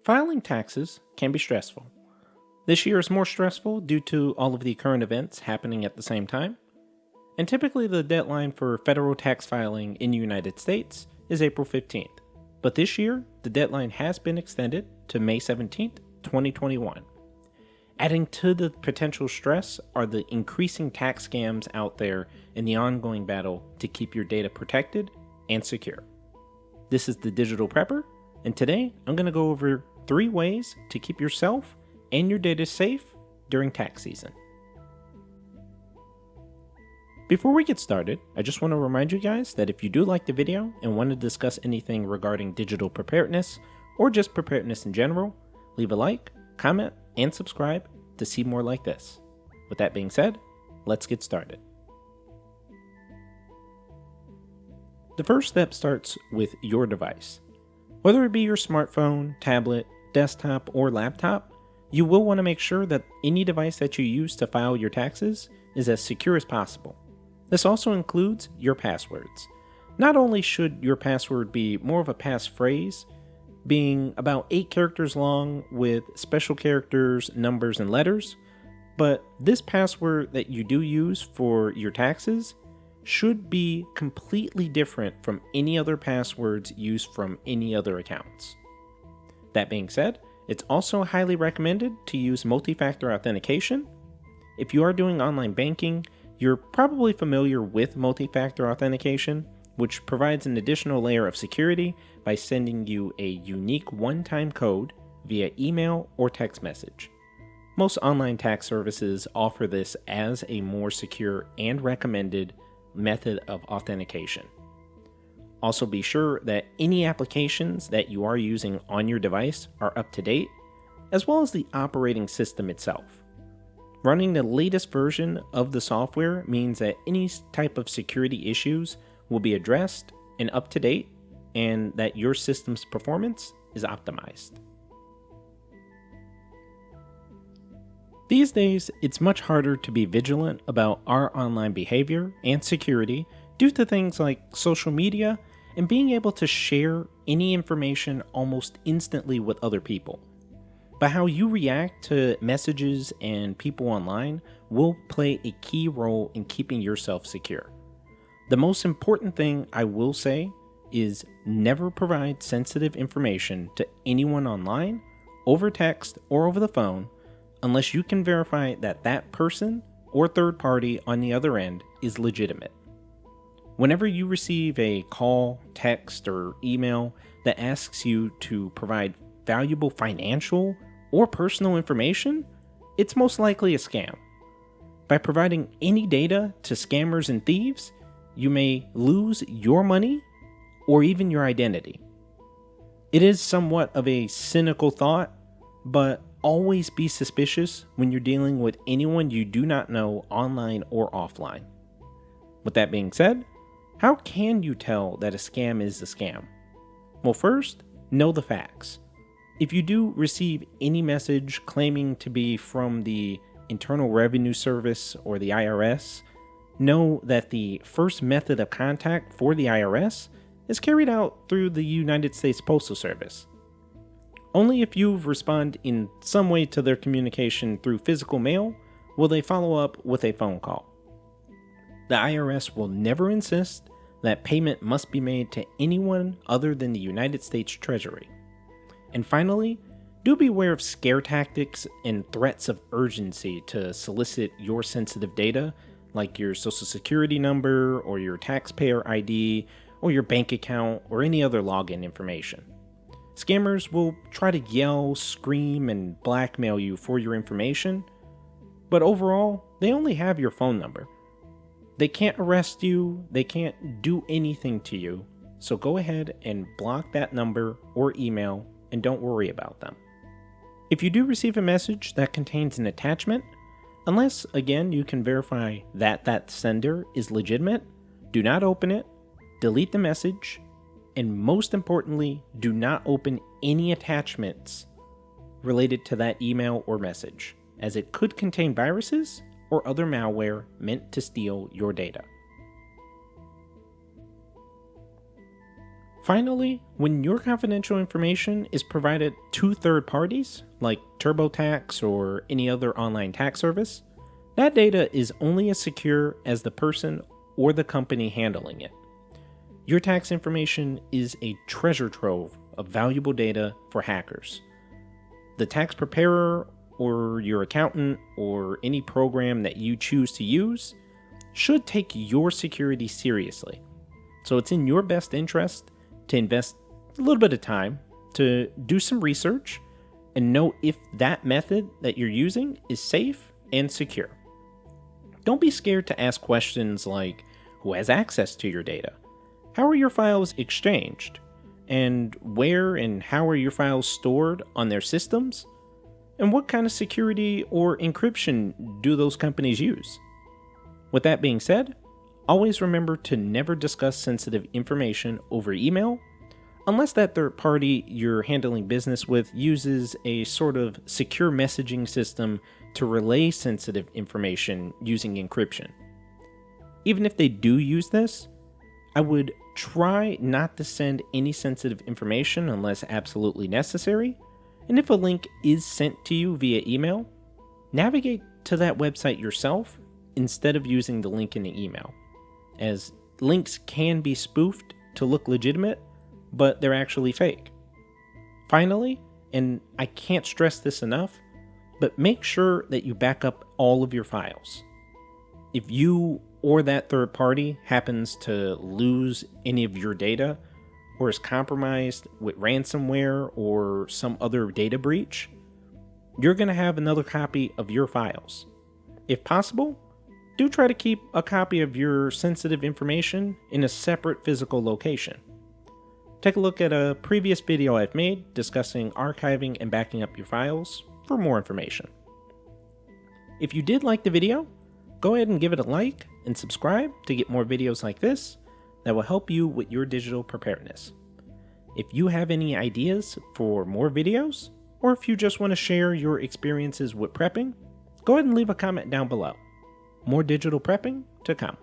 Filing taxes can be stressful. This year is more stressful due to all of the current events happening at the same time. And typically the deadline for federal tax filing in the United States is April 15th. But this year, the deadline has been extended to May 17th, 2021. Adding to the potential stress are the increasing tax scams out there in the ongoing battle to keep your data protected and secure. This is the Digital Prepper, and today I'm going to go over 3 ways to keep yourself and your data safe during tax season. Before we get started, I just want to remind you guys that if you do like the video and want to discuss anything regarding digital preparedness or just preparedness in general, leave a like, comment, and subscribe to see more like this. With that being said, let's get started. The first step starts with your device. Whether it be your smartphone, tablet, desktop, or laptop, you will want to make sure that any device that you use to file your taxes is as secure as possible. This also includes your passwords. Not only should your password be more of a passphrase, being about 8 characters long with special characters, numbers, and letters, but this password that you do use for your taxes should be completely different from any other passwords used from any other accounts. That being said, it's also highly recommended to use multi-factor authentication. If you are doing online banking, you're probably familiar with multi-factor authentication, which provides an additional layer of security by sending you a unique one-time code via email or text message. Most online tax services offer this as a more secure and recommended method of authentication. Also be sure that any applications that you are using on your device are up to date, as well as the operating system itself. Running the latest version of the software means that any type of security issues will be addressed and up to date, and that your system's performance is optimized. These days, it's much harder to be vigilant about our online behavior and security due to things like social media and being able to share any information almost instantly with other people. But how you react to messages and people online will play a key role in keeping yourself secure. The most important thing I will say is never provide sensitive information to anyone online, over text, or over the phone unless you can verify that that person or third party on the other end is legitimate. Whenever you receive a call, text, or email that asks you to provide valuable financial or personal information, it's most likely a scam. By providing any data to scammers and thieves, you may lose your money or even your identity. It is somewhat of a cynical thought, but always be suspicious when you're dealing with anyone you do not know online or offline. With that being said, how can you tell that a scam is a scam? Well, first, know the facts. If you do receive any message claiming to be from the Internal Revenue Service or the IRS, know that the first method of contact for the IRS is carried out through the United States Postal Service. Only if you respond in some way to their communication through physical mail will they follow up with a phone call. The IRS will never insist that payment must be made to anyone other than the United States Treasury. And finally, do beware of scare tactics and threats of urgency to solicit your sensitive data, like your social security number or your taxpayer ID or your bank account or any other login information. Scammers will try to yell, scream, and blackmail you for your information, but overall, they only have your phone number. They can't arrest you, they can't do anything to you, so go ahead and block that number or email and don't worry about them. If you do receive a message that contains an attachment, unless again you can verify that that sender is legitimate, do not open it, delete the message, and most importantly, do not open any attachments related to that email or message, as it could contain viruses or other malware meant to steal your data. Finally, when your confidential information is provided to third parties, like TurboTax or any other online tax service, that data is only as secure as the person or the company handling it. Your tax information is a treasure trove of valuable data for hackers. The tax preparer or your accountant or any program that you choose to use should take your security seriously. So it's in your best interest to invest a little bit of time to do some research and know if that method that you're using is safe and secure. Don't be scared to ask questions like, who has access to your data? How are your files exchanged? And where and how are your files stored on their systems? And what kind of security or encryption do those companies use? With that being said, always remember to never discuss sensitive information over email unless that third party you're handling business with uses a sort of secure messaging system to relay sensitive information using encryption. Even if they do use this, I would try not to send any sensitive information unless absolutely necessary, and if a link is sent to you via email, navigate to that website yourself instead of using the link in the email, as links can be spoofed to look legitimate, but they're actually fake. Finally, and I can't stress this enough, but make sure that you back up all of your files. If you or that third party happens to lose any of your data or is compromised with ransomware or some other data breach, you're going to have another copy of your files. If possible, do try to keep a copy of your sensitive information in a separate physical location. Take a look at a previous video I've made discussing archiving and backing up your files for more information. If you did like the video, go ahead and give it a like and subscribe to get more videos like this that will help you with your digital preparedness. If you have any ideas for more videos, or if you just want to share your experiences with prepping, go ahead and leave a comment down below. More digital prepping to come.